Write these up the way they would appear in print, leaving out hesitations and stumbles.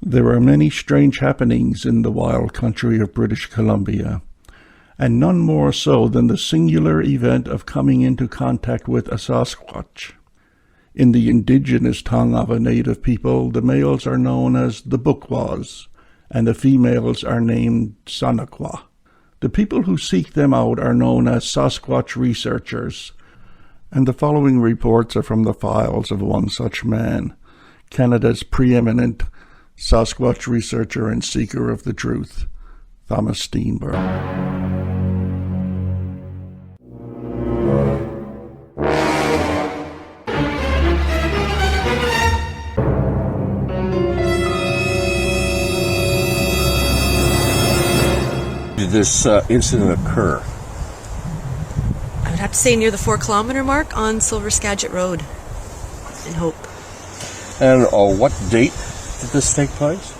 There are many strange happenings in the wild country of British Columbia, and none more so than the singular event of coming into contact with a Sasquatch. In the indigenous tongue of a native people, the males are known as the Bukwas, and the females are named Sanakwa. The people who seek them out are known as Sasquatch researchers, and the following reports are from the files of one such man, Canada's preeminent Sasquatch researcher and seeker of the truth, Thomas Steenburg. Did this incident occur? I would have to say near the 4-kilometer mark on Silver Skagit Road in Hope. And what date did this take place?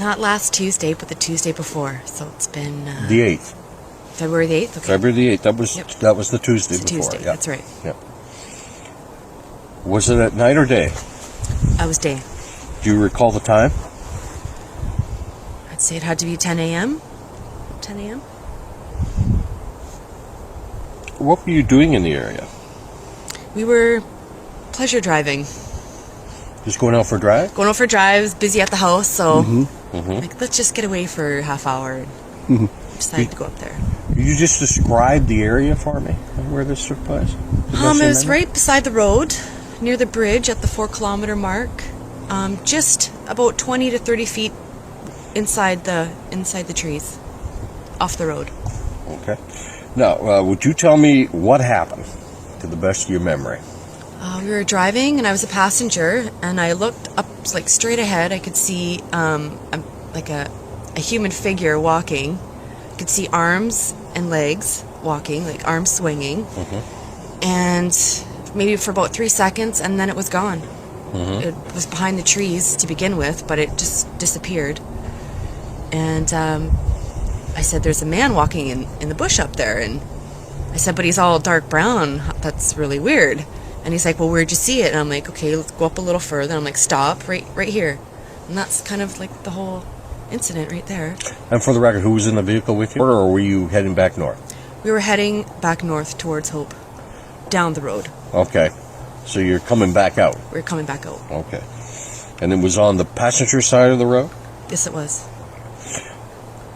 Not last Tuesday, but the Tuesday before. So it's been... the 8th. February the 8th? Okay. February the 8th. That was the Tuesday it's before. Tuesday, yeah. That's right. Yeah. Was it at night or day? I was day. Do you recall the time? I'd say it had to be 10 a.m. 10 a.m. What were you doing in the area? We were pleasure driving. Just going out for a drive? Going out for drives, busy at the house, so like, let's just get away for a half hour. Decided to go up there. Could you just describe the area for me, where this took place? It was right beside the road, near the bridge at the 4-kilometer mark. Just about 20 to 30 feet inside the trees, off the road. Okay. Now, would you tell me what happened, to the best of your memory? We were driving, and I was a passenger, and I looked up, like, straight ahead. I could see a human figure walking. I could see arms and legs walking, like arms swinging, and maybe for about 3 seconds, and then it was gone. It was behind the trees to begin with, but it just disappeared. And I said, there's a man walking in the bush up there. And I said, but he's all dark brown. That's really weird. And he's like, well, where'd you see it? And I'm like, okay, let's go up a little further. I'm like, stop, right here. And that's kind of like the whole incident right there. And for the record, who was in the vehicle with you? Or were you heading back north? We were heading back north towards Hope, down the road. Okay. So you're coming back out? We're coming back out. Okay. And it was on the passenger side of the road? Yes, it was.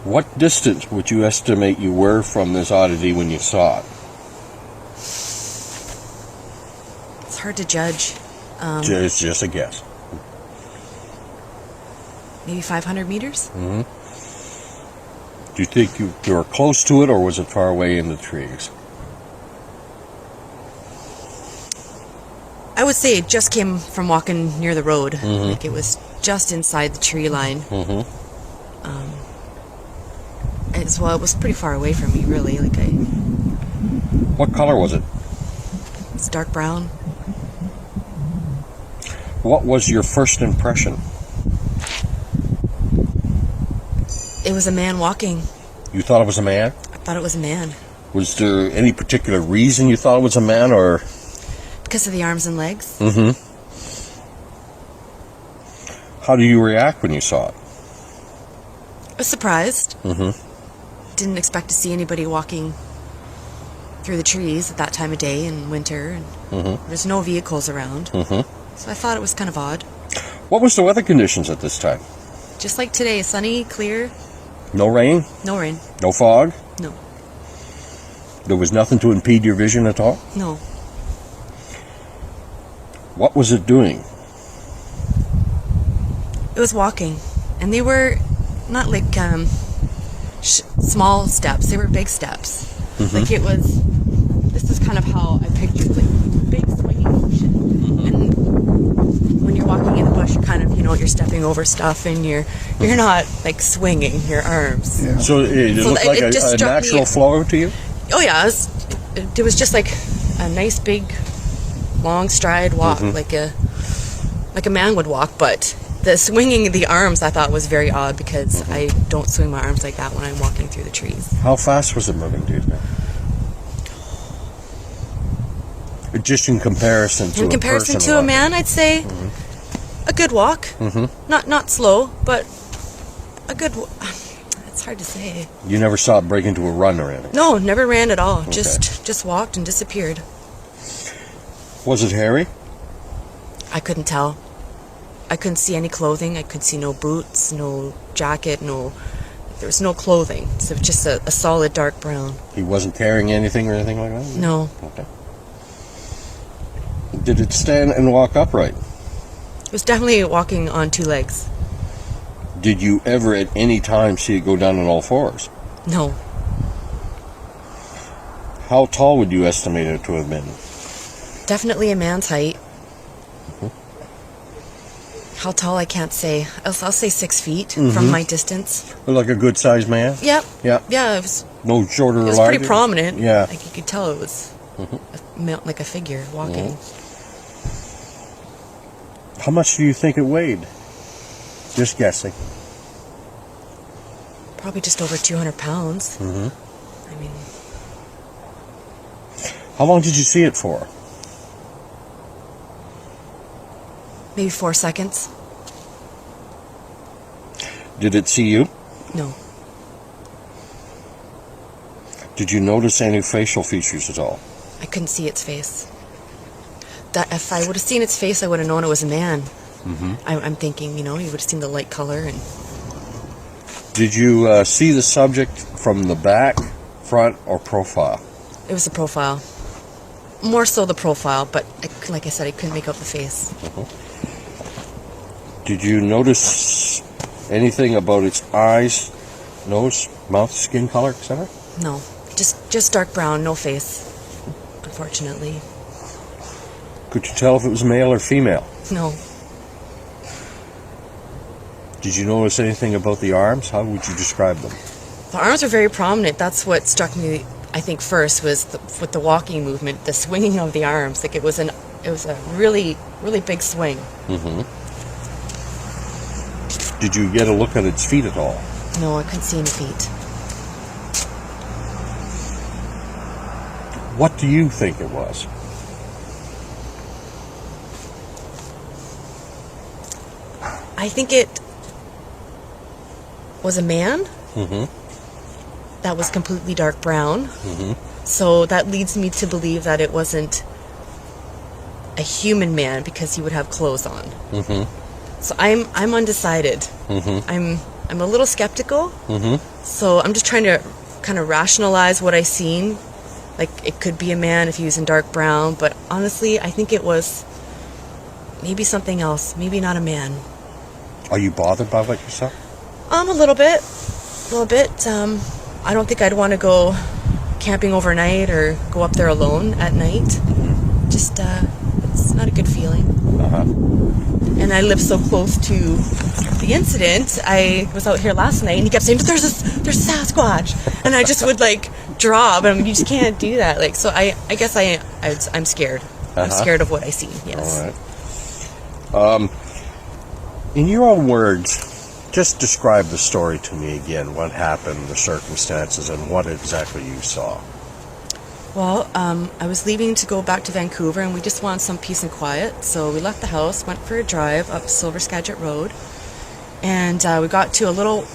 What distance would you estimate you were from this oddity when you saw it? It's hard to judge. It's just a guess. Maybe 500 meters? Do you think you were close to it, or was it far away in the trees? I would say it just came from walking near the road. Like it was just inside the tree line. It was pretty far away from me, really. What color was it? It's dark brown. What was your first impression? It was a man walking. You thought it was a man? I thought it was a man. Was there any particular reason you thought it was a man, or...? Because of the arms and legs. How did you react when you saw it? I was surprised. Didn't expect to see anybody walking through the trees at that time of day in winter. And there's no vehicles around. So I thought it was kind of odd. What was the weather conditions at this time? Just like today, sunny, clear. No rain? No rain. No fog? No. There was nothing to impede your vision at all? No. What was it doing? It was walking. And they were not like small steps. They were big steps. Like it was... This is kind of how I pictured, like, big swinging motion. And when you're walking in the bush, you're kind of, you're stepping over stuff, and you're not, like, swinging your arms. Yeah. So it looked like a natural flow to you? Oh, yeah. It was just like a nice, big, long stride walk, like a man would walk, but the swinging the arms I thought was very odd, because I don't swing my arms like that when I'm walking through the trees. How fast was it moving, do you think? Just in comparison to In comparison to a man, I'd say a good walk. Not slow, but a good. It's hard to say. You never saw it break into a run or anything? No, never ran at all. Okay. Just walked and disappeared. Was it hairy? I couldn't tell. I couldn't see any clothing. I could see no boots, no jacket, there was no clothing. So it was just a solid dark brown. He wasn't carrying anything or anything like that? No. Okay. Did it stand and walk upright? It was definitely walking on two legs. Did you ever at any time see it go down on all fours? No. How tall would you estimate it to have been? Definitely a man's height. How tall, I can't say. I'll say 6 feet from my distance. Like a good sized man? Yep. Yeah. Yeah, it was No shorter or larger? pretty prominent. Yeah. Like you could tell it was like a figure walking. How much do you think it weighed? Just guessing. Probably just over 200 pounds. I mean, How long did you see it for? maybe 4 seconds. Did it see you? No. Did you notice any facial features at all? I couldn't see its face. That if I would have seen its face, I would have known it was a man. I'm thinking, you would have seen the light color. And Did you see the subject from the back, front, or profile? it was the profile. More so the profile, but like I said, I couldn't make out the face. Did you notice anything about its eyes, nose, mouth, skin color, etc.? No, just dark brown, no face, unfortunately. Could you tell if it was male or female? No. Did you notice anything about the arms? How would you describe them? The arms were very prominent. That's what struck me, I think, first was with the walking movement, the swinging of the arms. Like it was a really, really big swing. Did you get a look at its feet at all? No, I couldn't see any feet. What do you think it was? I think it was a man that was completely dark brown. So that leads me to believe that it wasn't a human man because he would have clothes on. So I'm undecided. I'm a little skeptical. So I'm just trying to kind of rationalize what I seen. Like it could be a man if he was in dark brown, but honestly, I think it was maybe something else. Maybe not a man. Are you bothered by it yourself? A little bit. I don't think I'd want to go camping overnight or go up there alone at night. Just, it's not a good feeling. And I live so close to the incident. I was out here last night and he kept saying, "But there's a Sasquatch," and I just would like drop. And you just can't do that. Like, so I guess I'm scared. I'm scared of what I see. Yes. All right. In your own words, just describe the story to me again. What happened, the circumstances, and what exactly you saw. Well, I was leaving to go back to Vancouver, and we just wanted some peace and quiet. So we left the house, went for a drive up Silver Skagit Road, and we got to a little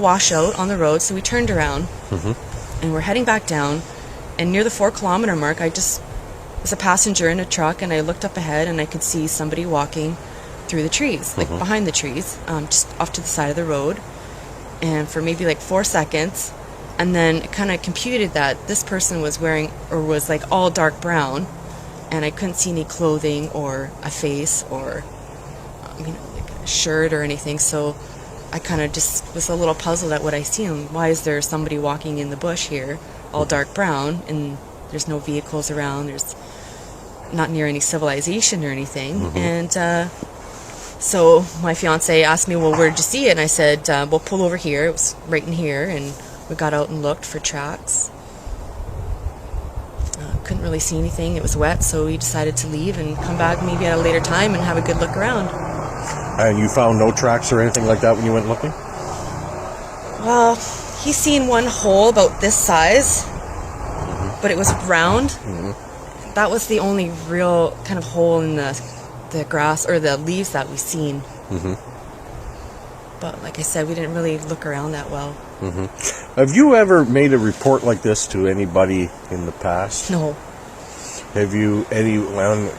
washout on the road. So we turned around, and we're heading back down. And near the 4-kilometer mark, I just was a passenger in a truck, and I looked up ahead, and I could see somebody walking through the trees, like behind the trees, just off to the side of the road. And for maybe like 4 seconds. And then it kind of computed that this person was wearing, or was like all dark brown, and I couldn't see any clothing or a face or, like a shirt or anything. So I kind of just was a little puzzled at what I see. And why is there somebody walking in the bush here, all dark brown, and there's no vehicles around? There's not near any civilization or anything. And so my fiance asked me, "Well, where did you see it?" And I said, "Well, pull over here." It was right in here, and we got out and looked for tracks. Couldn't really see anything. It was wet, so we decided to leave and come back maybe at a later time and have a good look around. And you found no tracks or anything like that when you went looking? Well, he seen one hole about this size, but it was round. that was the only real kind of hole in the grass or the leaves that we seen. But like I said, we didn't really look around that well. Have you ever made a report like this to anybody in the past? No. Have you, anyone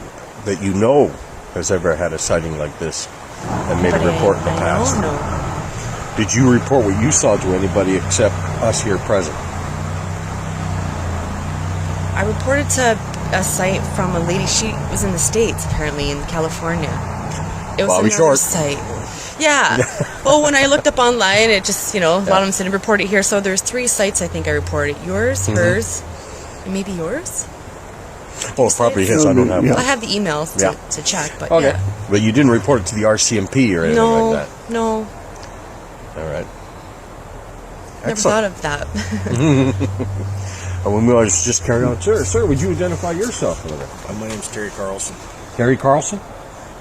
that you know has ever had a sighting like this and made a report in the past? No. Did you report what you saw to anybody except us here present? I reported to a site from a lady. She was in the States, apparently, in California. It was Bobby another Short. site. Yeah. Well, when I looked up online, it just, a lot of them said report it here. So there's 3 sites I think I reported. Yours, hers, and maybe yours? Oh, probably his. I don't have I have the emails to check, but Okay. yeah. But you didn't report it to the RCMP or anything like that? No. All right. Never thought of that. When we was just carrying on. Sir, would you identify yourself? My name's Terry Carlson. Terry Carlson?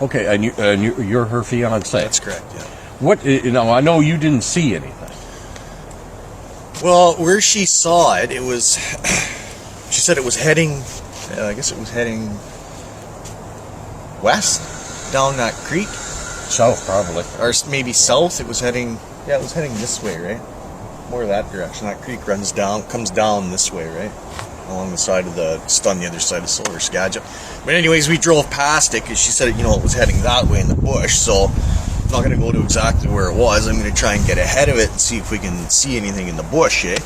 Okay, and you're her fiancé. That's correct, yeah. What, I know you didn't see anything. Well, where she saw it, it was, she said it was heading, I guess it was heading west, down that creek. South, probably. Or maybe south, it was heading this way, right? More that direction. That creek comes down this way, right? Along the side of just on the other side of Silver Skagit. But anyways, we drove past it because she said, it was heading that way in the bush. So I'm not going to go to exactly where it was. I'm going to try and get ahead of it and see if we can see anything in the bush, eh?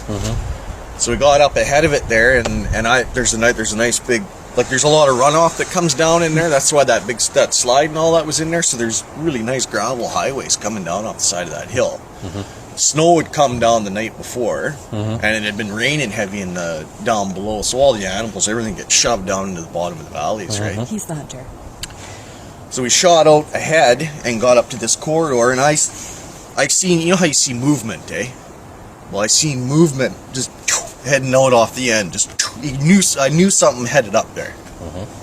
So we got up ahead of it there, and there's a nice big, like there's a lot of runoff that comes down in there. That's why that slide and all that was in there. So there's really nice gravel highways coming down off the side of that hill. Snow had come down the night before, and it had been raining heavy in the down below, so all the animals, everything gets shoved down into the bottom of the valleys, right? He's the hunter. So we shot out ahead and got up to this corridor, and I seen, how you see movement, eh? Well, I seen movement just heading out off the end. I knew something headed up there,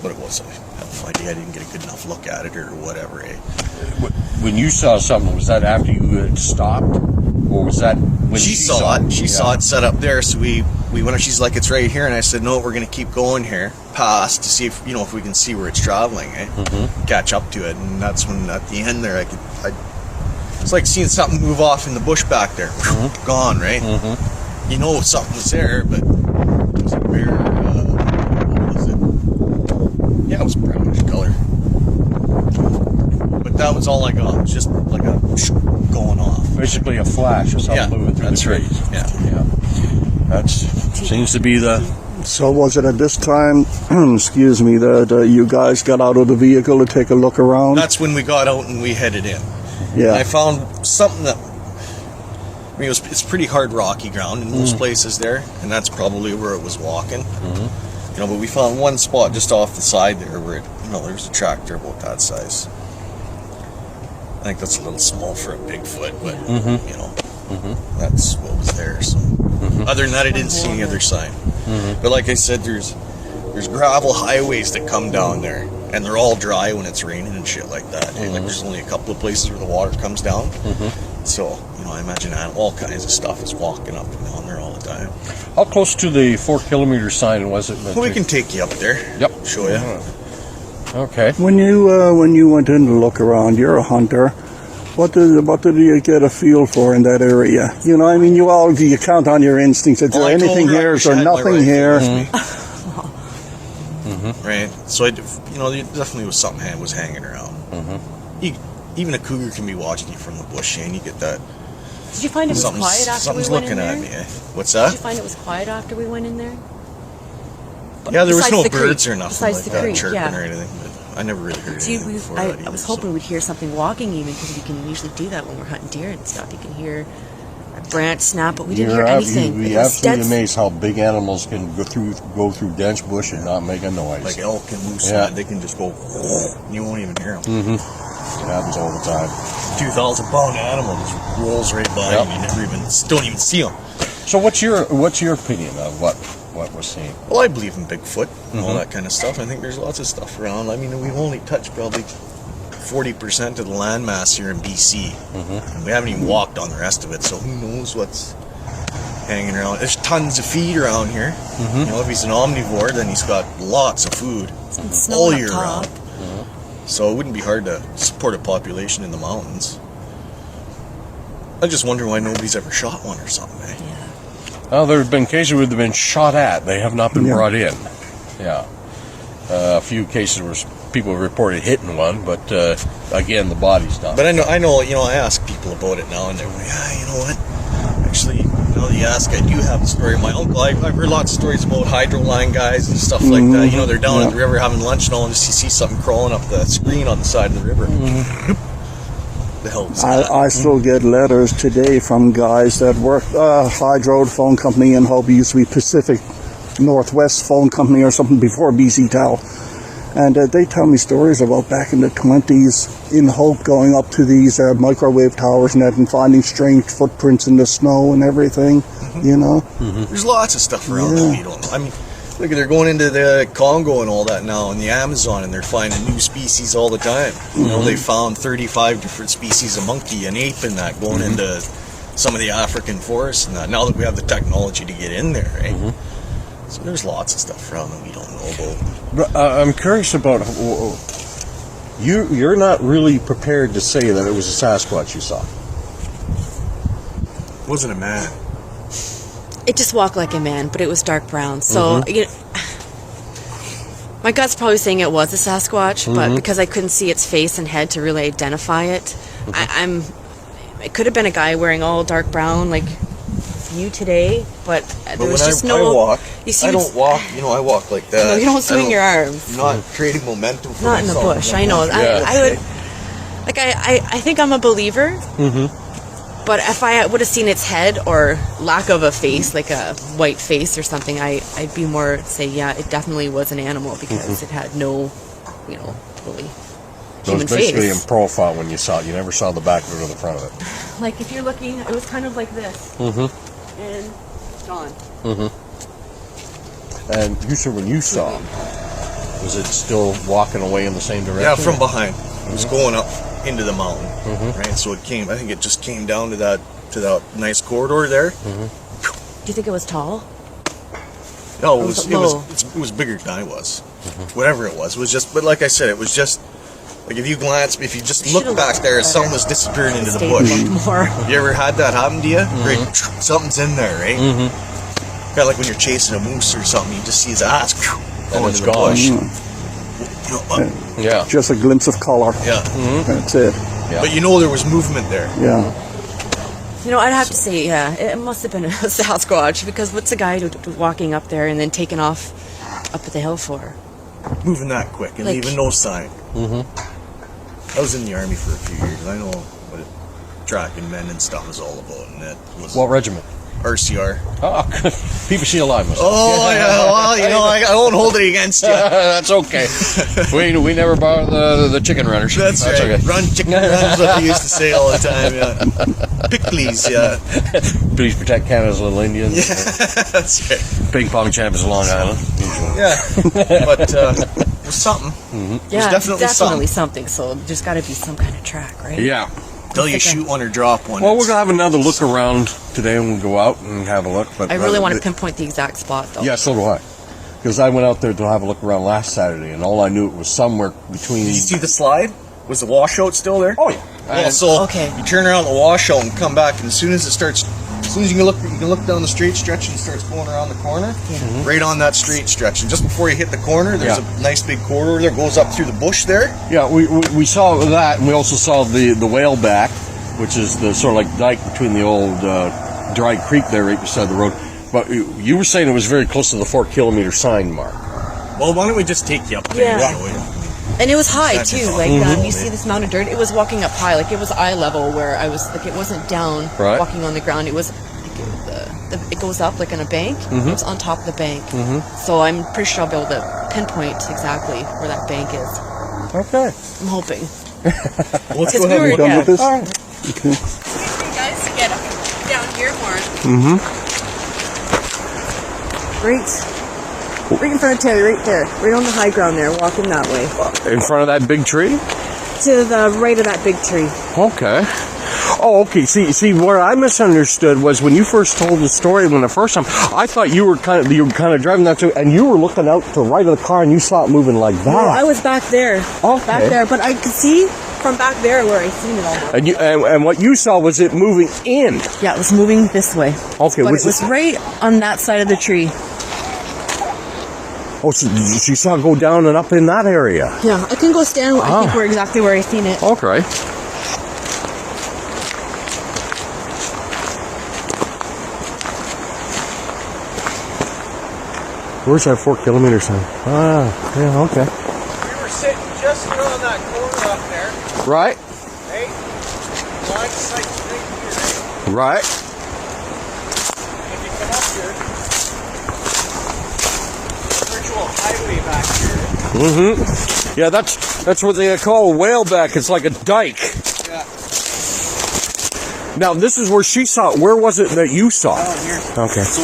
but it wasn't. I have no idea. I didn't get a good enough look at it or whatever, eh? When you saw something, was that after you had stopped? Or was that when she saw it? She saw it set up there, so we went. She's like, "It's right here," and I said, "No, we're going to keep going here, past to see if if we can see where it's traveling, eh? Catch up to it." And that's when at the end there, it's like seeing something move off in the bush back there, gone, right? Something was there, but it was a bear. What was it? Yeah, it was brownish color. But that was all I got. It was just like a going off. Basically a flash of something moving through the trees. Yeah. That seems to be the... So was it at this time, excuse me, that you guys got out of the vehicle to take a look around? That's when we got out and we headed in. Yeah. I found something that, it's pretty hard rocky ground in most places there, and that's probably where it was walking. But we found one spot just off the side there where there's a tractor about that size. I think that's a little small for a Bigfoot, but that's what was there. So other than that, I didn't see any other sign. But like I said, there's gravel highways that come down there, and they're all dry when it's raining and shit like that. Like there's only a couple of places where the water comes down. So I imagine all kinds of stuff is walking up and down there all the time. How close to the 4-kilometer sign was it? Well, we can take you up there. Yep. Show you. Okay. When you went in to look around, you're a hunter. What did you get a feel for in that area? You count on your instincts. Is there anything here? Is there nothing here? Right. So there definitely was something that was hanging around. Even a cougar can be watching you from the bush, and you get that. Did you find it was quiet after we went in there? Something's looking at me. What's that? Did you find it was quiet after we went in there? Yeah, there was Besides no the birds creek. or nothing Besides like the that creek, chirping yeah. or anything. But I never really heard anything before that I either, was hoping we'd hear something walking even, because we can usually do that when we're hunting deer and stuff. You can hear a branch snap, but we didn't hear anything. You'd be absolutely amazed how big animals can go through dense bush and not make a noise. Like elk and moose, they can just go, you won't even hear them. It happens all the time. 2,000-pound animal just rolls right by you. You don't even see them. So what's your opinion of what we're seeing? Well, I believe in Bigfoot and all that kind of stuff. I think there's lots of stuff around. I mean, we've only touched probably 40% of the landmass here in BC. And we haven't even walked on the rest of it, so who knows what's hanging around. There's tons of feed around here. You know, if he's an omnivore, then he's got lots of food all year round. So it wouldn't be hard to support a population in the mountains. I just wonder why nobody's ever shot one or something, eh? Yeah. Well, there have been cases where they've been shot at. They have not been brought in. Yeah. A few cases where people reported hitting one, but again, the body's not. But I know, you know, I ask people about it now, and they're like, yeah, you know what? Actually, now that you ask, I do have a story. My uncle, I've heard lots of stories about hydro line guys and stuff like that. You know, they're down at the river having lunch, and all of a sudden you see something crawling up the screen on the side of the river. The hell was that? I still get letters today from guys that work Hydro phone company in Hope. It used to be Pacific Northwest phone company or something before BC Tel. And they tell me stories about back in the 20s in Hope going up to these microwave towers and that and finding strange footprints in the snow and everything, you know? There's lots of stuff around that we don't know. I mean, look, they're going into the Congo and all that now, and the Amazon, and they're finding new species all the time. You know, they found 35 different species of monkey and ape and that going into some of the African forests and that. Now that we have the technology to get in there, right? So there's lots of stuff around that we don't know about. But, I'm curious about you're not really prepared to say that it was a Sasquatch you saw. It wasn't a man. It just walked like a man, but it was dark brown. So, you know, my gut's probably saying it was a Sasquatch, but because I couldn't see its face and head to really identify it, it could have been a guy wearing all dark brown, like you today, but there was just no. I walk. You see, I don't walk. You know, I walk like that. No, you don't swing your arms. You're not creating momentum. For Not in the myself. bush. I know. Yeah. I would. Like I think I'm a believer. But if I would have seen its head or lack of a face, like a white face or something, I'd be more say, yeah, it definitely was an animal because it had no, you know, really So human it's basically face. in profile when you saw it. You never saw the back of it or the front of it. Like if you're looking, it was kind of like this, and gone. And you said when you saw it, was it still walking away in the same direction? Yeah, from behind. It was going up into the mountain, right? So it came. I think it just came down to that nice corridor there. Do you think it was tall? No, Or it was it low? was bigger than I was. Whatever it was just. But like I said, it was just like if you just look Should've back looked there, better. something was disappearing into the Stayed bush. looked more. You ever had that happen to you? Right, something's in there, right? Kind of like when you're chasing a moose or something, you just see his ass going it's into the gone. bush. You know, Yeah. Just a glimpse of color. yeah. That's it. Yeah. But you know there was movement there. Yeah. You know, I'd have to say, yeah, it must have been a Sasquatch because what's the guy walking up there and then taking off up at the hill for? Moving that quick and Like- leaving no sign. I was in the army for a few years. I know what tracking men and stuff is all about, and that was What regiment? RCR. Oh, PPC alive. Oh yeah, well you know I won't hold it against you. That's okay. we never borrow the chicken runners. That's right. okay. Run chicken runs, what they used to say all the time. Yeah. Pick please, yeah. Please protect Canada's little Indians. Yeah, that's right. Ping pong champ is Long Island. Usually. Yeah, but it was something. Yeah, definitely something. So there's got to be some kind of track, right? Yeah. Till you shoot one or drop one. Well, we're gonna have another look around today when we go out and have a look. But I really want to pinpoint the exact spot, though. Yeah, so do I. Because I went out there to have a look around last Saturday, and all I knew it was somewhere between. Did you see the slide? Was the washout still there? Oh yeah. Yeah, so Okay. you turn around the washout and come back, and as soon as you can look down the straight stretch and it starts going around the corner, right on that straight stretch. And just before you hit the corner, there's a nice big corridor there, goes up through the bush there. Yeah, we saw that, and we also saw the whale back, which is the sort of like dike between the old dry creek there right beside the road. But you were saying it was very close to the 4 kilometer sign mark. Well, why don't we just take you up there? Yeah. Show you? And it was high, That's too. fine. Like, you see this mound of dirt? It was walking up high. Like, it was eye level where I was, like, it wasn't down Right. walking on the ground. It was, like, it goes up, like, on a bank. It was on top of the bank. So I'm pretty sure I'll be able to pinpoint exactly where that bank is. Okay. I'm hoping. Let's Because go ahead. we were, Done yeah. with this? All right. Okay. Guys, to get down here more. Right in front of Terry, right there. Right on the high ground there, walking that way. In front of that big tree? To the right of that big tree. Okay. Oh, okay. See, where I misunderstood was when you first told the story the first time. I thought you were kind of driving that too, and you were looking out to the right of the car, and you saw it moving like that. No, I was back there. Okay. Back there, but I could see from back there where I seen it almost. And what you saw was it moving in. Yeah, it was moving this way. Okay. But it was right on that side of the tree. Oh, so you saw it go down and up in that area. Yeah, I can go stand. I think we're exactly where I seen it. Okay. Where's that 4 kilometer sign? Yeah, okay. We were sitting just around that corner up there. Right. Hey, line of sight straight here. Right. If you come up here, virtual highway back here. Yeah, that's what they call a whaleback. It's like a dike. Yeah. Now, this is where she saw it. Where was it that you saw it? Down here. Okay. So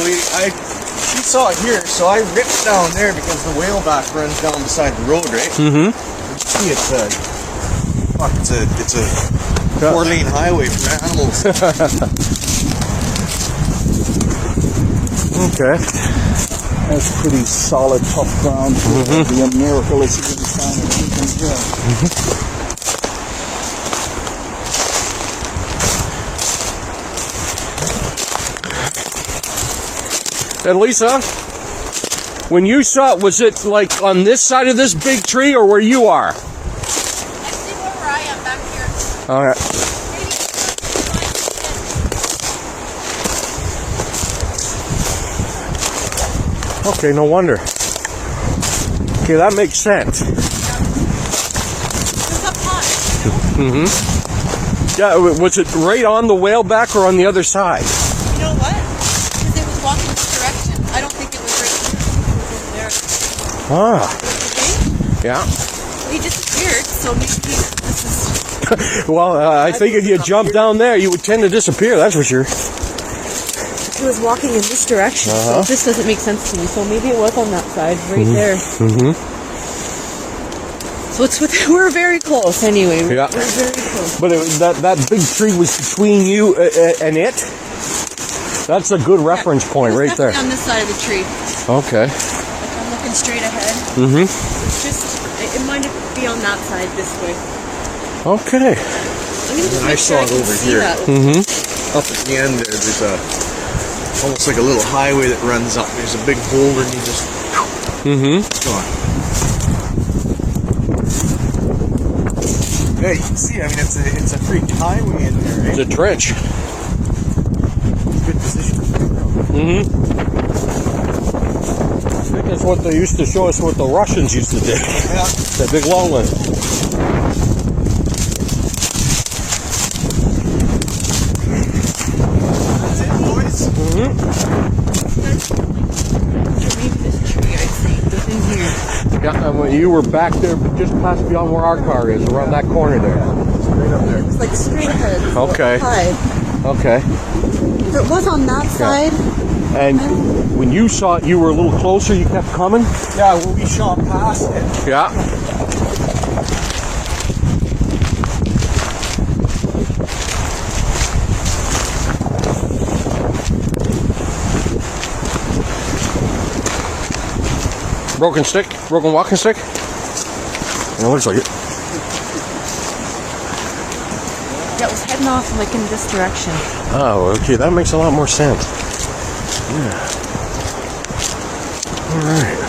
she saw it here, so I ripped down there because the whaleback runs down beside the road, right? Mm-hmm. See, it's a 4-lane highway for animals. Okay. That's pretty solid, tough ground to be a miracle if you didn't find anything here. And Lisa, when you saw it, was it like on this side of this big tree or where you are? I see where I am back here. All right. Okay, no wonder. Okay, that makes sense. It's up high. Yeah, was it right on the whaleback or on the other side? You know what? Because it was walking this direction. I don't think it was right here. I think it was over there. Ah, Okay? yeah. He disappeared, so maybe this is... Well, I think if you jump down there, you would tend to disappear, that's for sure. He was walking in this direction, so this doesn't make sense to me. So maybe it was on that side, right there. Mm-hmm. So we're very close anyway. Yeah. We're very close. But that big tree was between you and it? That's a good reference point right there. On this side of the tree. Okay. Like I'm looking straight ahead. Mm-hmm. It's just, it might be on that side this way. Okay. And I saw it over here. Mm-hmm. Up at the end there, there's almost like a little highway that runs up. There's a big boulder and you just... gone. Yeah, you can see, I mean, it's a freaking highway in there, right? It's a trench. Good position. Mm-hmm. I think that's what they used to show us what the Russians used to do. Yeah. That big long one. That's it, boys. Maybe this tree I see was in here. Yeah, and when you were back there, but just past beyond where our car is, around that corner there. Straight up there. It was like straight ahead. Okay. High. Okay. If it was on that side, And when you saw it, you were a little closer, you kept coming? Yeah, well, we shot past it. Yeah. Broken stick? Broken walking stick? It looks like it. yeah, it was heading off like in this direction. Oh, okay, that makes a lot more sense. Yeah. All right.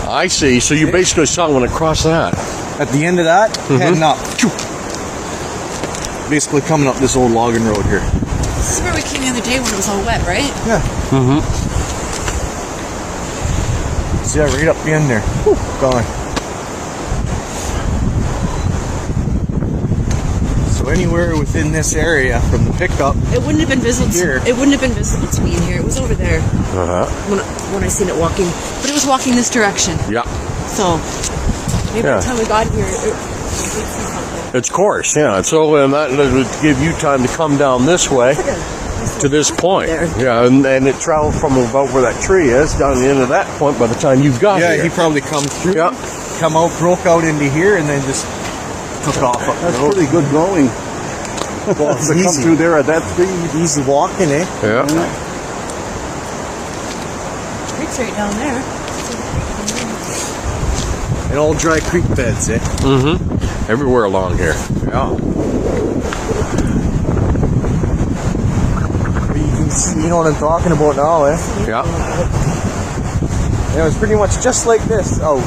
I see. So you basically saw it when it crossed that. At the end of that, heading up. Basically coming up this old logging road here. This is where we came the other day when it was all wet, right? Yeah. Mm-hmm. See that right up the end there. Whew, gone. So anywhere within this area from the pickup. It wouldn't have been visible. Here. It wouldn't have been visible to me in here. It was over there when I seen it walking. But it was walking this direction. Yeah. So maybe by Yeah. the time we got here, it see something. It's course, yeah. So that would give you time to come down this way to this point. There. Yeah, and it traveled from about where that tree is down to the end of that point by the time you got Yeah, here. he probably come through, Yeah. come out, broke out into here, and then just took off up the That's road. pretty good going. Well, it's To come easy. through there at that speed. Easy walking, eh? Yeah. Creek's right down there. And all dry creek beds, eh? Everywhere along here. Yeah. You can see, you know what I'm talking about now, eh? Yeah. Yeah, it was pretty much just like this. Oh.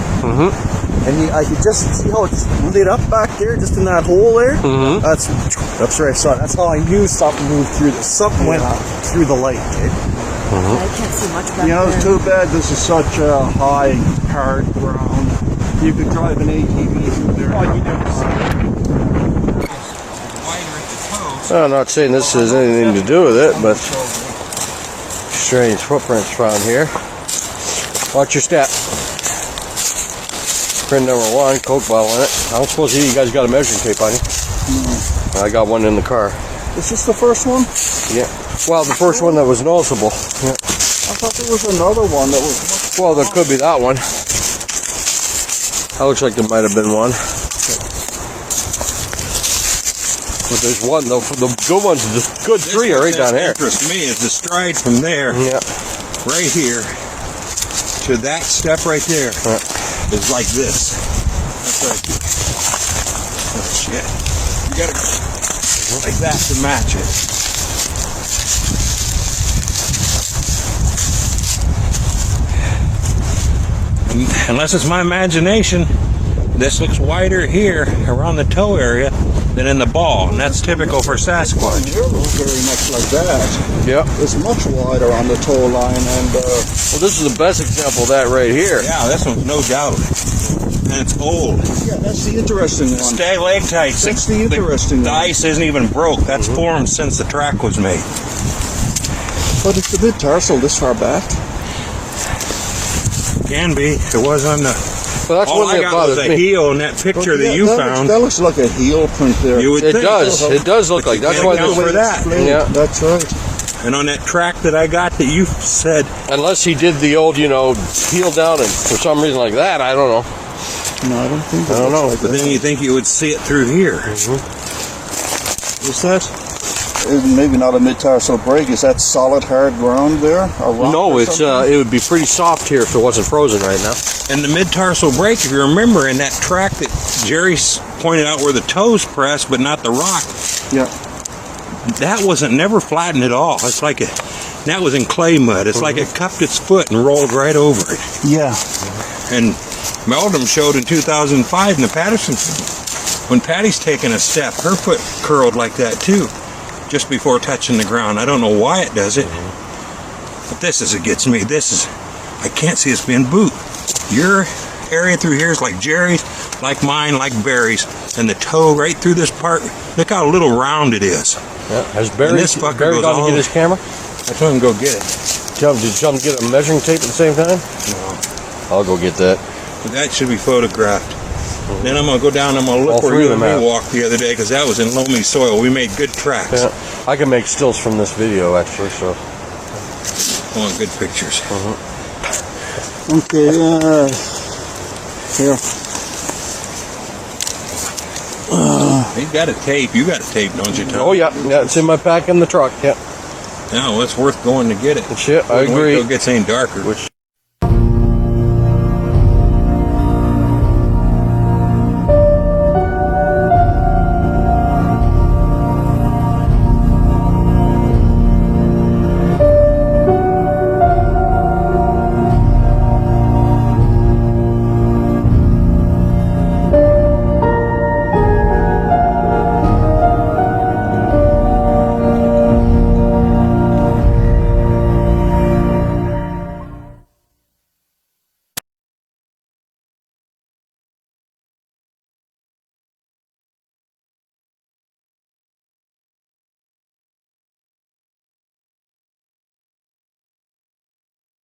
And I could just see how it's lit up back there, just in that hole there. That's where I saw it. That's how I knew something moved through this. Something went through the light, eh? I can't see much back You know, there. it's too bad this is such a high, hard ground. You could drive an ATV through there. Oh, you never see it. I'm not saying this has anything to do with it, but strange footprints found here. Watch your step. Print number 1, Coke bottle in it. I don't suppose you guys got a measuring tape on you. I got one in the car. Is this the first one? Yeah. Well, the first one that was noticeable. Yeah. I thought there was another one that was... Well, there could be that one. That looks like there might have been one. But there's one, the good ones, the good three are right down here. Interests me is the stride from there, Yeah. right here, to that step right there is like this. That's like, oh shit. You gotta go like that to match it. Unless it's my imagination, this looks wider here around the toe area than in the ball, and that's typical for Sasquatch. Here looks very much like that. Yeah. It's much wider on the toe line, and Well, this is the best example of that right here. Yeah, this one's no doubt. And it's old. yeah, that's the interesting one. Stalactites. That's the interesting The one. ice isn't even broke. That's formed since the track was made. But it's a bit tarsal this far back. Can be. It was on the. Well, that's All one I that got was bothers a me. heel in that picture But that yeah, you that found. looks like a heel print there. You would It think. does. It does look like. That's can't why account this. for that. Yeah. That's right. And on that track that I got that you said, Unless he did the old, heel down, and for some reason like that, I don't know. No, I don't think. I don't know. Like but then you think you would see it through here. Is that? Maybe not a mid-tarsal break. Is that solid, hard ground there? A rock No, or it's something? it would be pretty soft here if it wasn't frozen right now. And the mid-tarsal break, if you remember, in that track that Jerry pointed out where the toes pressed, but not the rock, Yeah. that wasn't never flattened at all. It's like that was in clay mud. It's like it cupped its foot and rolled right over it. Yeah. And Meldrum showed in 2005 in the Patterson film, when Patty's taking a step, her foot curled like that too, just before touching the ground. I don't know why it does it, but this is, it gets me. I can't see us being boot. Your area through here is like Jerry's, like mine, like Barry's, and the toe right through this part, look how little round it is. Yeah. Has Barry, And this fucker Barry goes gone to all- get his camera? I told him to go get it. Did you tell him to get a measuring tape at the same time? No. I'll go get that. But that should be photographed. Then I'm going to go down and I'm going to All look where three you of and them me have. walked the other day, because that was in loamy soil. We made good tracks. Yeah. I can make stills from this video actually, so. I want good pictures. Okay. Here. You got a tape. You got a tape, don't you, Tom? Oh yeah, it's in my pack in the truck. Yeah. No, it's worth going to get it. Shit, I Wouldn't wait agree. till it gets any darker. Which